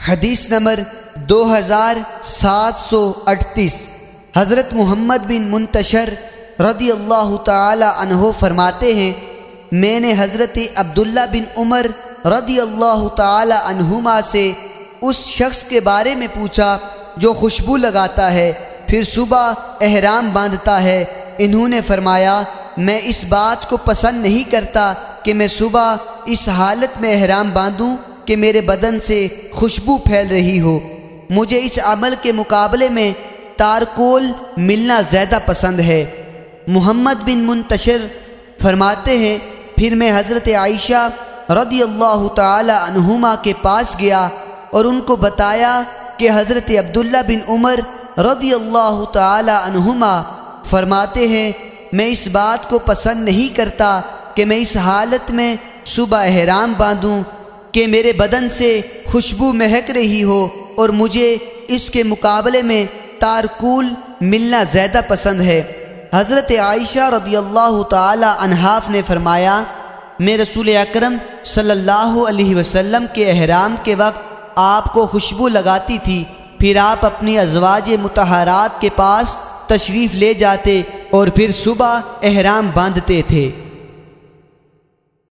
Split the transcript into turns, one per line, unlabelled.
حدیث نمبر 2738 حضرت محمد بن منتشر رضی اللہ تعالی عنہ فرماتے ہیں، میں نے حضرت عبداللہ بن عمر رضی اللہ تعالی عنہما سے اس شخص کے بارے میں پوچھا جو خوشبو لگاتا ہے پھر صبح احرام باندھتا ہے۔ انہوں نے فرمایا، میں اس بات کو پسند نہیں کرتا کہ میں صبح اس حالت میں احرام باندھوں کہ میرے بدن سے خوشبو پھیل رہی ہو۔ مجھے اس عمل کے مقابلے میں تارکول ملنا زیادہ پسند ہے۔ محمد بن منتشر فرماتے ہیں، پھر میں حضرت عائشہ رضی اللہ تعالی عنہما کے پاس گیا اور ان کو بتایا کہ حضرت عبداللہ بن عمر رضی اللہ تعالی عنہما فرماتے ہیں، میں اس بات کو پسند نہیں کرتا کہ میں اس حالت میں صبح احرام باندھوں کہ میرے بدن سے خوشبو مہک رہی ہو، اور مجھے اس کے مقابلے میں تارکول ملنا زیادہ پسند ہے۔ حضرت عائشہ رضی اللہ تعالی عنہا نے فرمایا، میں رسول اکرم صلی اللہ علیہ وسلم کے احرام کے وقت آپ کو خوشبو لگاتی تھی، پھر آپ اپنی ازواج مطہرات کے پاس تشریف لے جاتے اور پھر صبح احرام باندھتے تھے۔